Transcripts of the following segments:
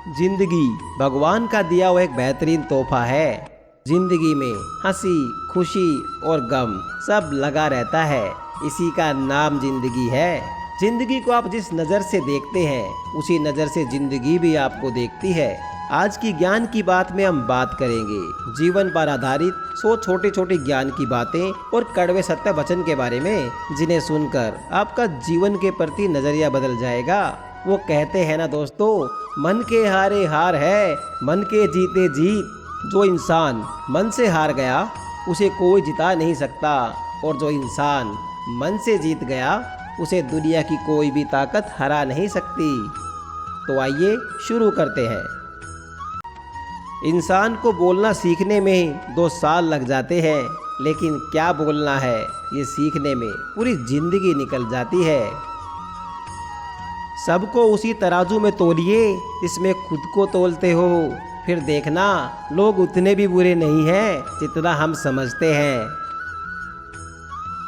जिंदगी भगवान का दिया हुआ एक बेहतरीन तोहफा है। जिंदगी में हंसी, खुशी और गम सब लगा रहता है। इसी का नाम जिंदगी है। जिंदगी को आप जिस नज़र से देखते हैं, उसी नज़र से जिंदगी भी आपको देखती है। आज की ज्ञान की बात में हम बात करेंगे जीवन पर आधारित 100 छोटे छोटे ज्ञान की बातें और कड़वे सत्य वचन के बारे में, जिन्हें सुनकर आपका जीवन के प्रति नजरिया बदल जाएगा। वो कहते हैं ना दोस्तों, मन के हारे हार है, मन के जीते जीत। जो इंसान मन से हार गया उसे कोई जिता नहीं सकता, और जो इंसान मन से जीत गया उसे दुनिया की कोई भी ताकत हरा नहीं सकती। तो आइए शुरू करते हैं। इंसान को बोलना सीखने में 2 साल लग जाते हैं, लेकिन क्या बोलना है ये सीखने में पूरी जिंदगी निकल जाती है। सबको उसी तराजू में तोलिए जिसमें खुद को तोलते हो, फिर देखना लोग उतने भी बुरे नहीं हैं जितना हम समझते हैं।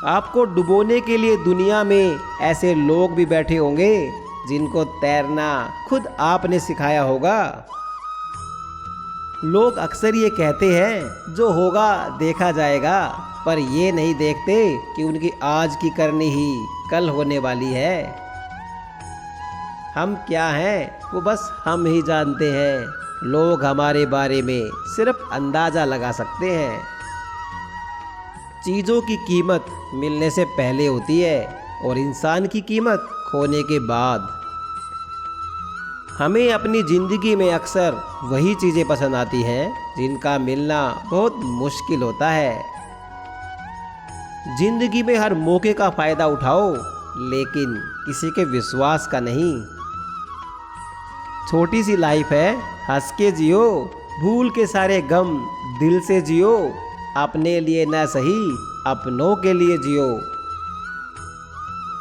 आपको डुबोने के लिए दुनिया में ऐसे लोग भी बैठे होंगे जिनको तैरना खुद आपने सिखाया होगा। लोग अक्सर ये कहते हैं जो होगा देखा जाएगा, पर ये नहीं देखते कि उनकी आज की करनी ही कल होने वाली है। हम क्या हैं वो बस हम ही जानते हैं। लोग हमारे बारे में सिर्फ अंदाजा लगा सकते हैं। चीज़ों की कीमत मिलने से पहले होती है और इंसान की कीमत खोने के बाद। हमें अपनी ज़िंदगी में अक्सर वही चीज़ें पसंद आती हैं जिनका मिलना बहुत मुश्किल होता है। ज़िंदगी में हर मौके का फ़ायदा उठाओ, लेकिन किसी के विश्वास का नहीं। छोटी सी लाइफ है, हंस के जियो, भूल के सारे गम दिल से जियो। अपने लिए ना सही, अपनों के लिए जियो।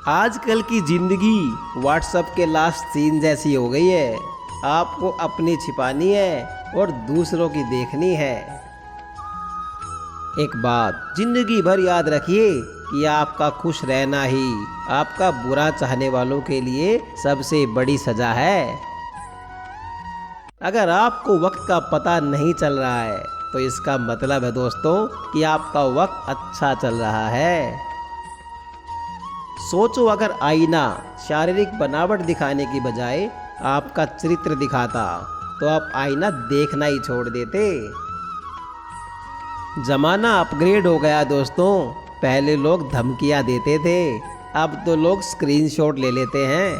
आजकल की जिंदगी व्हाट्सएप के लास्ट सीन जैसी हो गई है। आपको अपनी छिपानी है और दूसरों की देखनी है। एक बात जिंदगी भर याद रखिए कि आपका खुश रहना ही आपका बुरा चाहने वालों के लिए सबसे बड़ी सजा है। अगर आपको वक्त का पता नहीं चल रहा है तो इसका मतलब है दोस्तों कि आपका वक्त अच्छा चल रहा है। सोचो, अगर आईना शारीरिक बनावट दिखाने की बजाय आपका चरित्र दिखाता तो आप आईना देखना ही छोड़ देते। जमाना अपग्रेड हो गया दोस्तों। पहले लोग धमकियां देते थे, अब तो लोग स्क्रीनशॉट ले लेते हैं।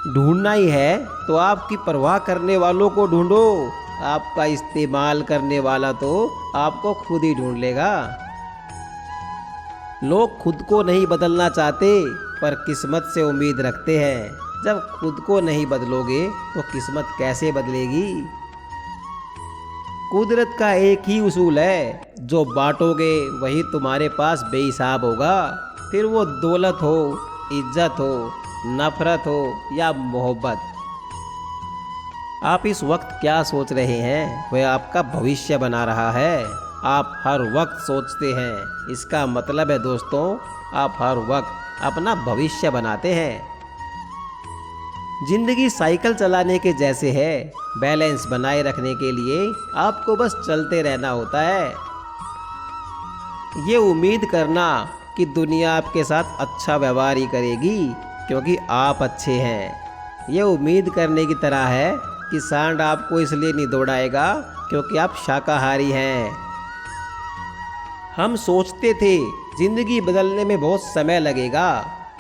ढूंढना ही है तो आपकी परवाह करने वालों को ढूंढो। आपका इस्तेमाल करने वाला तो आपको खुद ही ढूंढ लेगा। लोग खुद को नहीं बदलना चाहते, पर किस्मत से उम्मीद रखते हैं। जब खुद को नहीं बदलोगे तो किस्मत कैसे बदलेगी? कुदरत का एक ही उसूल है, जो बांटोगे वही तुम्हारे पास बेहिसाब होगा। फिर वो दौलत हो, इज्जत हो, नफरत हो या मोहब्बत। आप इस वक्त क्या सोच रहे हैं वह आपका भविष्य बना रहा है। आप हर वक्त सोचते हैं, इसका मतलब है दोस्तों आप हर वक्त अपना भविष्य बनाते हैं। जिंदगी साइकिल चलाने के जैसे है। बैलेंस बनाए रखने के लिए आपको बस चलते रहना होता है। ये उम्मीद करना कि दुनिया आपके साथ अच्छा व्यवहार ही करेगी क्योंकि आप अच्छे हैं, ये उम्मीद करने की तरह है कि सांड आपको इसलिए नहीं दौड़ाएगा क्योंकि आप शाकाहारी हैं। हम सोचते थे जिंदगी बदलने में बहुत समय लगेगा,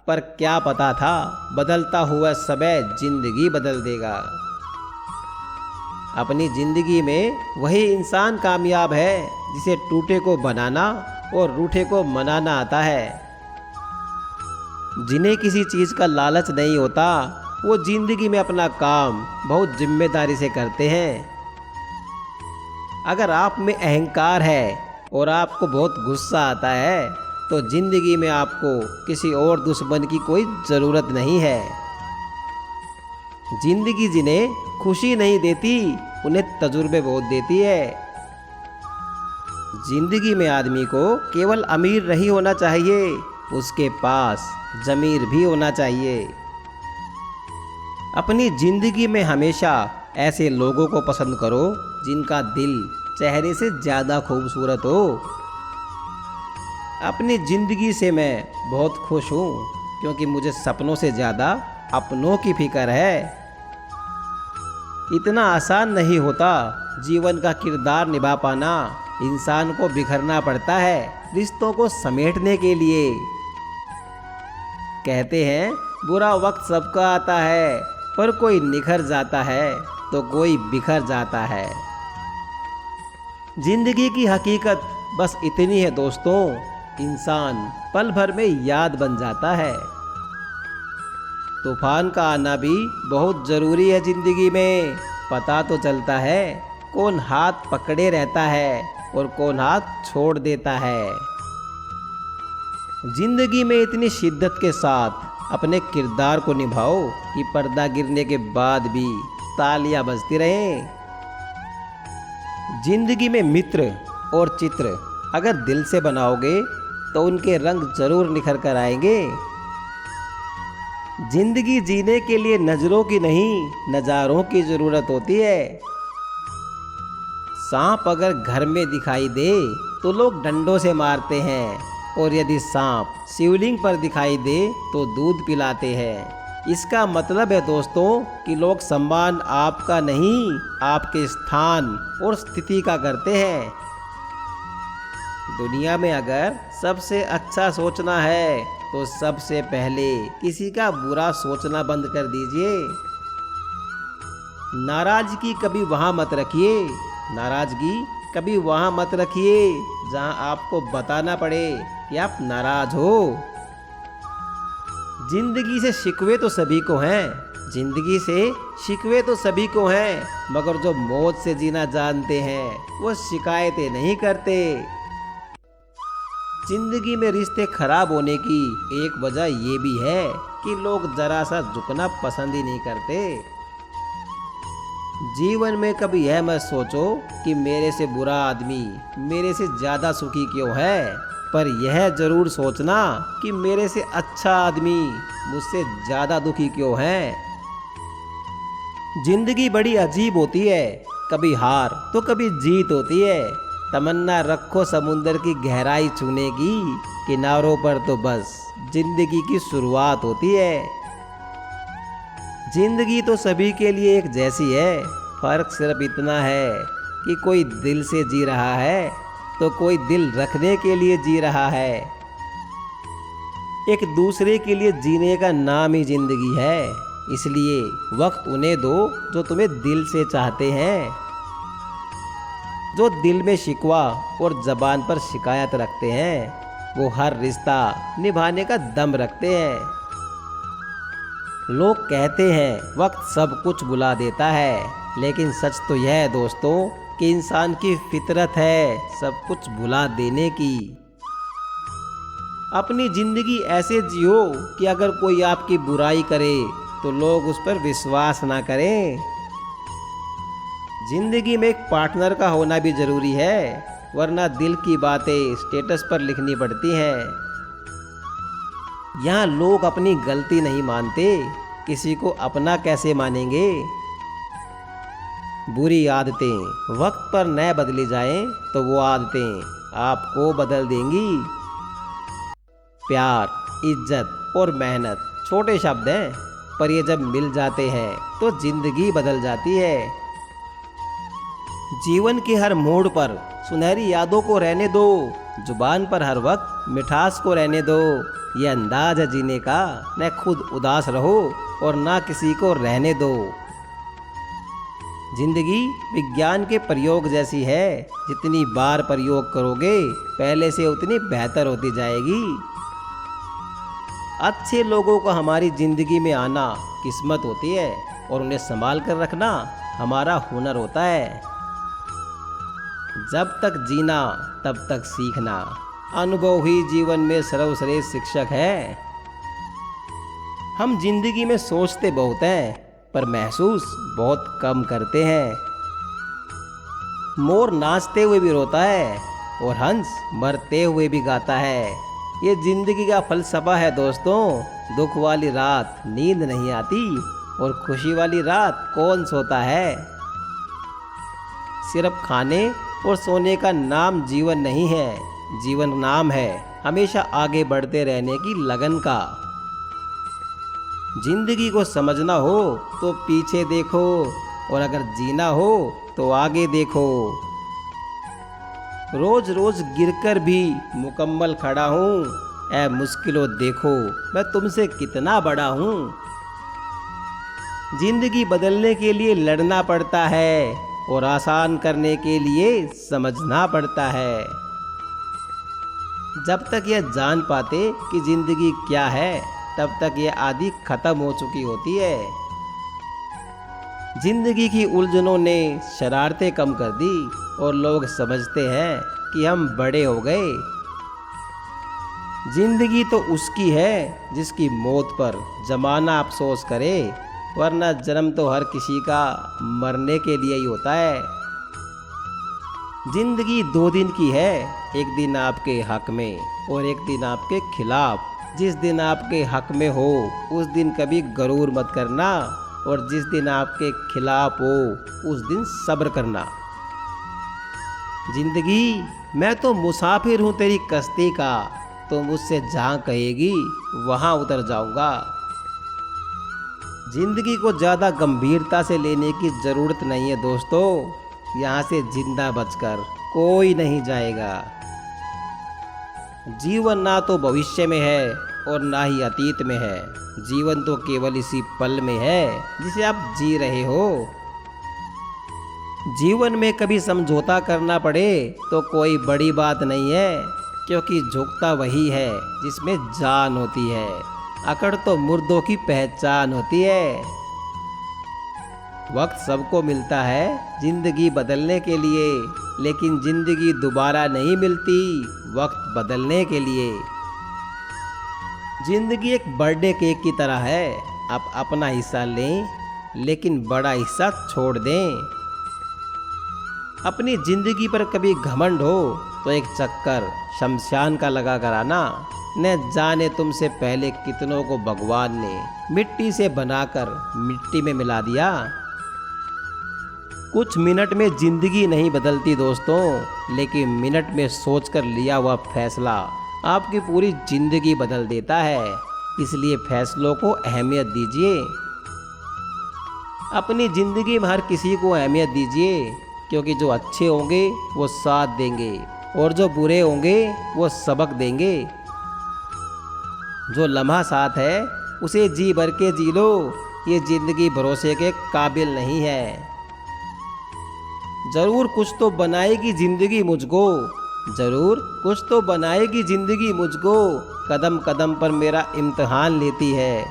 पर क्या पता था बदलता हुआ समय जिंदगी बदल देगा। अपनी जिंदगी में वही इंसान कामयाब है जिसे टूटे को बनाना और रूठे को मनाना आता है। जिन्हें किसी चीज़ का लालच नहीं होता वो जिंदगी में अपना काम बहुत जिम्मेदारी से करते हैं। अगर आप में अहंकार है और आपको बहुत गुस्सा आता है तो जिंदगी में आपको किसी और दुश्मन की कोई ज़रूरत नहीं है। जिंदगी जिन्हें खुशी नहीं देती उन्हें तजुर्बे बहुत देती है। जिंदगी में आदमी को केवल अमीर नहीं होना चाहिए, उसके पास ज़मीर भी होना चाहिए। अपनी जिंदगी में हमेशा ऐसे लोगों को पसंद करो जिनका दिल चेहरे से ज़्यादा खूबसूरत हो। अपनी जिंदगी से मैं बहुत खुश हूँ क्योंकि मुझे सपनों से ज़्यादा अपनों की फिक्र है। इतना आसान नहीं होता जीवन का किरदार निभा पाना। इंसान को बिखरना पड़ता है रिश्तों को समेटने के लिए। कहते हैं बुरा वक्त सबका आता है, पर कोई निखर जाता है तो कोई बिखर जाता है। जिंदगी की हकीकत बस इतनी है दोस्तों, इंसान पल भर में याद बन जाता है। तूफान का आना भी बहुत ज़रूरी है जिंदगी में। पता तो चलता है कौन हाथ पकड़े रहता है और कौन हाथ छोड़ देता है। जिंदगी में इतनी शिद्दत के साथ अपने किरदार को निभाओ कि पर्दा गिरने के बाद भी तालियां बजती रहें। जिंदगी में मित्र और चित्र अगर दिल से बनाओगे तो उनके रंग जरूर निखर कर आएंगे। जिंदगी जीने के लिए नजरों की नहीं नज़ारों की ज़रूरत होती है। सांप अगर घर में दिखाई दे तो लोग डंडों से मारते हैं, और यदि सांप शिवलिंग पर दिखाई दे तो दूध पिलाते हैं। इसका मतलब है दोस्तों कि लोग सम्मान आपका नहीं आपके स्थान और स्थिति का करते हैं। दुनिया में अगर सबसे अच्छा सोचना है तो सबसे पहले किसी का बुरा सोचना बंद कर दीजिए। नाराजगी कभी वहां मत रखिए, नाराजगी कभी वहां मत रखिए जहां आपको बताना पड़े कि आप नाराज हो। जिंदगी से शिकवे तो सभी को हैं, जिंदगी से शिकवे तो सभी को हैं, मगर जो मौत से जीना जानते हैं वो शिकायतें नहीं करते। जिंदगी में रिश्ते खराब होने की एक वजह ये भी है कि लोग जरा सा झुकना पसंद ही नहीं करते। जीवन में कभी यह मत सोचो कि मेरे से बुरा आदमी मेरे से ज़्यादा सुखी क्यों है, पर यह जरूर सोचना कि मेरे से अच्छा आदमी मुझसे ज़्यादा दुखी क्यों है। जिंदगी बड़ी अजीब होती है, कभी हार तो कभी जीत होती है। तमन्ना रखो समुंदर की गहराई छूने की, किनारों पर तो बस जिंदगी की शुरुआत होती है। जिंदगी तो सभी के लिए एक जैसी है, फर्क सिर्फ इतना है कि कोई दिल से जी रहा है तो कोई दिल रखने के लिए जी रहा है। एक दूसरे के लिए जीने का नाम ही जिंदगी है, इसलिए वक्त उन्हें दो जो तुम्हें दिल से चाहते हैं। जो दिल में शिकवा और जबान पर शिकायत रखते हैं वो हर रिश्ता निभाने का दम रखते हैं। लोग कहते हैं वक्त सब कुछ भुला देता है, लेकिन सच तो यह है दोस्तों कि इंसान की फितरत है सब कुछ भुला देने की। अपनी जिंदगी ऐसे जियो कि अगर कोई आपकी बुराई करे तो लोग उस पर विश्वास ना करें। जिंदगी में एक पार्टनर का होना भी जरूरी है, वरना दिल की बातें स्टेटस पर लिखनी पड़ती हैं। यहाँ लोग अपनी गलती नहीं मानते, किसी को अपना कैसे मानेंगे। बुरी आदतें वक्त पर न बदली जाएं तो वो आदतें आपको बदल देंगी। प्यार, इज्जत और मेहनत छोटे शब्द हैं, पर ये जब मिल जाते हैं तो जिंदगी बदल जाती है। जीवन के हर मोड़ पर सुनहरी यादों को रहने दो, जुबान पर हर वक्त मिठास को रहने दो। ये अंदाज है जीने का, न खुद उदास रहो और ना किसी को रहने दो। जिंदगी विज्ञान के प्रयोग जैसी है, जितनी बार प्रयोग करोगे पहले से उतनी बेहतर होती जाएगी। अच्छे लोगों का हमारी जिंदगी में आना किस्मत होती है और उन्हें संभाल कर रखना हमारा हुनर होता है। जब तक जीना तब तक सीखना, अनुभव ही जीवन में सर्वश्रेष्ठ शिक्षक है। हम जिंदगी में सोचते बहुत हैं पर महसूस बहुत कम करते हैं। मोर नाचते हुए भी रोता है और हंस मरते हुए भी गाता है। ये जिंदगी का फलसफा है दोस्तों। दुख वाली रात नींद नहीं आती, और खुशी वाली रात कौन सोता है। सिर्फ खाने और सोने का नाम जीवन नहीं है, जीवन नाम है हमेशा आगे बढ़ते रहने की लगन का। जिंदगी को समझना हो तो पीछे देखो, और अगर जीना हो तो आगे देखो। रोज रोज गिरकर भी मुकम्मल खड़ा हूँ, ऐ मुश्किलों देखो मैं तुमसे कितना बड़ा हूँ। जिंदगी बदलने के लिए लड़ना पड़ता है, और आसान करने के लिए समझना पड़ता है। जब तक यह जान पाते कि जिंदगी क्या है, तब तक यह आदि खत्म हो चुकी होती है। जिंदगी की उलझनों ने शरारतें कम कर दी, और लोग समझते हैं कि हम बड़े हो गए। जिंदगी तो उसकी है जिसकी मौत पर जमाना अफसोस करे, वरना जन्म तो हर किसी का मरने के लिए ही होता है। जिंदगी 2 दिन की है, एक दिन आपके हक में और एक दिन आपके खिलाफ। जिस दिन आपके हक में हो उस दिन कभी गरूर मत करना, और जिस दिन आपके खिलाफ हो उस दिन सब्र करना। जिंदगी मैं तो मुसाफिर हूँ तेरी कश्ती का, तो मुझसे जहाँ कहेगी वहाँ उतर जाऊँगा। जिंदगी को ज़्यादा गंभीरता से लेने की ज़रूरत नहीं है दोस्तों, यहाँ से जिंदा बचकर कोई नहीं जाएगा। जीवन ना तो भविष्य में है और ना ही अतीत में है, जीवन तो केवल इसी पल में है जिसे आप जी रहे हो। जीवन में कभी समझौता करना पड़े तो कोई बड़ी बात नहीं है, क्योंकि झुकता वही है जिसमें जान होती है, अकड़ तो मुर्दों की पहचान होती है। वक्त सबको मिलता है जिंदगी बदलने के लिए, लेकिन जिंदगी दोबारा नहीं मिलती वक्त बदलने के लिए। जिंदगी एक बर्थडे केक की तरह है, आप अपना हिस्सा लें लेकिन बड़ा हिस्सा छोड़ दें। अपनी जिंदगी पर कभी घमंड हो तो एक चक्कर शमशान का लगा कर आना। न जाने तुमसे पहले कितनों को भगवान ने मिट्टी से बनाकर मिट्टी में मिला दिया। कुछ मिनट में जिंदगी नहीं बदलती दोस्तों, लेकिन मिनट में सोचकर लिया हुआ फैसला आपकी पूरी जिंदगी बदल देता है। इसलिए फैसलों को अहमियत दीजिए। अपनी जिंदगी में हर किसी को अहमियत दीजिए, क्योंकि जो अच्छे होंगे वो साथ देंगे, और जो बुरे होंगे वो सबक देंगे। जो लम्हा साथ है उसे जी भर के जी लो, ये जिंदगी भरोसे के काबिल नहीं है। जरूर कुछ तो बनाएगी जिंदगी मुझको, जरूर कुछ तो बनाएगी जिंदगी मुझको, कदम कदम पर मेरा इम्तिहान लेती है।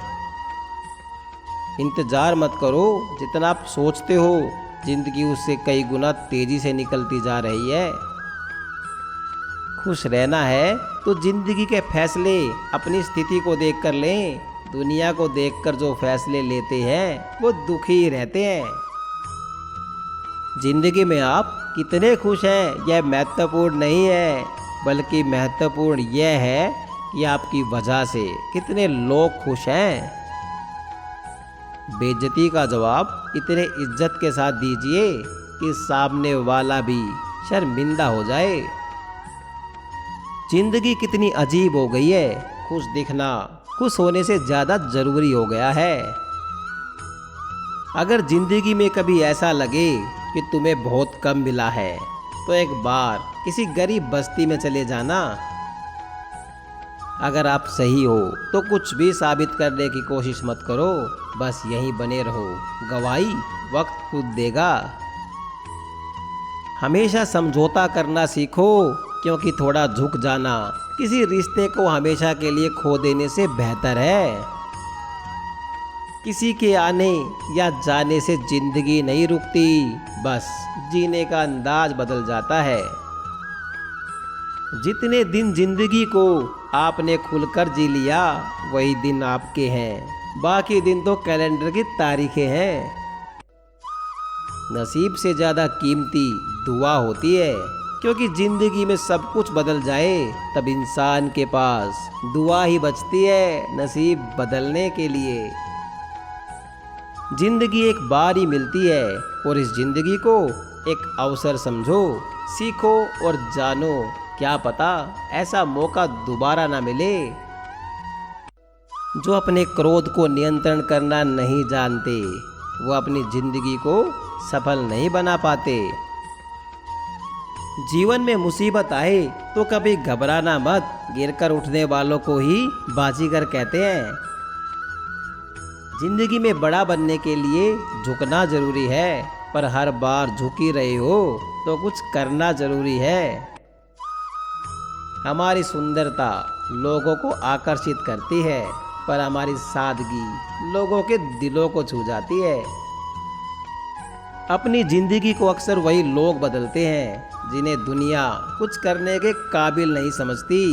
इंतजार मत करो, जितना आप सोचते हो जिंदगी उससे कई गुना तेजी से निकलती जा रही है। खुश रहना है तो जिंदगी के फैसले अपनी स्थिति को देखकर लें। दुनिया को देखकर जो फैसले लेते हैं वो दुखी रहते हैं। जिंदगी में आप कितने खुश हैं यह महत्वपूर्ण नहीं है, बल्कि महत्वपूर्ण यह है कि आपकी वजह से कितने लोग खुश हैं। बेइज्जती का जवाब इतने इज्जत के साथ दीजिए कि सामने वाला भी शर्मिंदा हो जाए। जिंदगी कितनी अजीब हो गई है, खुश दिखना खुश होने से ज़्यादा जरूरी हो गया है। अगर जिंदगी में कभी ऐसा लगे कि तुम्हें बहुत कम मिला है, तो एक बार किसी गरीब बस्ती में चले जाना। अगर आप सही हो तो कुछ भी साबित करने की कोशिश मत करो, बस यहीं बने रहो, गवाही वक्त खुद देगा। हमेशा समझौता करना सीखो, क्योंकि थोड़ा झुक जाना किसी रिश्ते को हमेशा के लिए खो देने से बेहतर है। किसी के आने या जाने से जिंदगी नहीं रुकती, बस जीने का अंदाज बदल जाता है। जितने दिन जिंदगी को आपने खुलकर जी लिया वही दिन आपके हैं, बाकी दिन तो कैलेंडर की तारीखें हैं। नसीब से ज़्यादा कीमती दुआ होती है, क्योंकि जिंदगी में सब कुछ बदल जाए तब इंसान के पास दुआ ही बचती है नसीब बदलने के लिए। जिंदगी एक बार ही मिलती है और इस जिंदगी को एक अवसर समझो, सीखो और जानो। क्या पता ऐसा मौका दोबारा ना मिले। जो अपने क्रोध को नियंत्रण करना नहीं जानते वो अपनी जिंदगी को सफल नहीं बना पाते। जीवन में मुसीबत आए तो कभी घबराना मत, गिरकर उठने वालों को ही बाजीगर कहते हैं। जिंदगी में बड़ा बनने के लिए झुकना जरूरी है, पर हर बार झुकी रहे हो तो कुछ करना जरूरी है। हमारी सुंदरता लोगों को आकर्षित करती है, पर हमारी सादगी लोगों के दिलों को छू जाती है। अपनी जिंदगी को अक्सर वही लोग बदलते हैं जिन्हें दुनिया कुछ करने के काबिल नहीं समझती।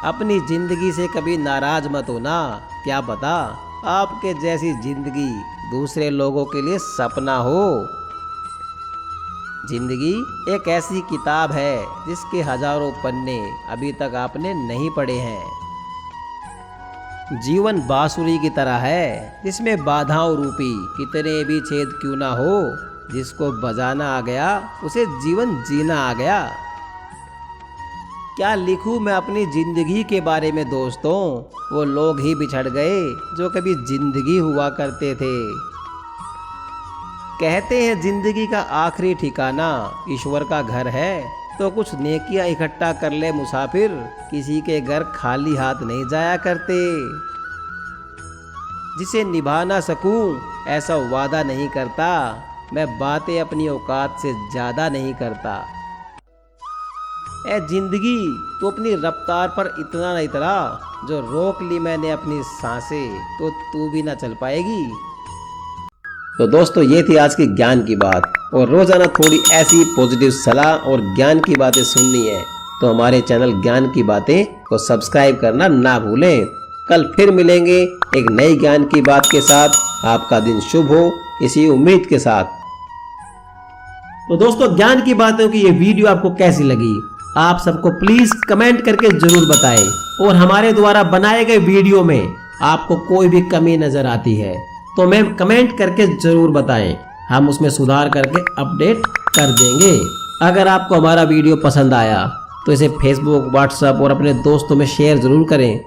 अपनी जिंदगी से कभी नाराज मत होना, क्या पता आपके जैसी जिंदगी दूसरे लोगों के लिए सपना हो। जिंदगी एक ऐसी किताब है जिसके हजारों पन्ने अभी तक आपने नहीं पढ़े हैं। जीवन बांसुरी की तरह है जिसमें बाधाओं रूपी कितने भी छेद क्यों ना हो, जिसको बजाना आ गया उसे जीवन जीना आ गया। क्या लिखूं मैं अपनी जिंदगी के बारे में दोस्तों, वो लोग ही बिछड़ गए जो कभी जिंदगी हुआ करते थे। कहते हैं जिंदगी का आखिरी ठिकाना ईश्वर का घर है, तो कुछ नेकियां इकट्ठा कर ले मुसाफिर, किसी के घर खाली हाथ नहीं जाया करते। जिसे निभा ना सकूं ऐसा वादा नहीं करता, मैं बातें अपनी औकात से ज्यादा नहीं करता। ए जिंदगी तो अपनी रफ्तार पर इतना नहीं इतरा, जो रोक ली मैंने अपनी सांसें तो तू भी ना चल पाएगी। तो दोस्तों ये थी आज की ज्ञान की बात, और रोजाना थोड़ी ऐसी पॉजिटिव सलाह और ज्ञान की बातें सुननी है तो हमारे चैनल ज्ञान की बातें को सब्सक्राइब करना ना भूलें। कल फिर मिलेंगे एक नई ज्ञान की बात के साथ। आपका दिन शुभ हो इसी उम्मीद के साथ। तो दोस्तों ज्ञान की बातों की ये वीडियो आपको कैसी लगी आप सबको प्लीज कमेंट करके जरूर बताएं, और हमारे द्वारा बनाए गए वीडियो में आपको कोई भी कमी नजर आती है तो मैं कमेंट करके जरूर बताएं, हम उसमें सुधार करके अपडेट कर देंगे। अगर आपको हमारा वीडियो पसंद आया तो इसे फेसबुक, व्हाट्सएप और अपने दोस्तों में शेयर जरूर करें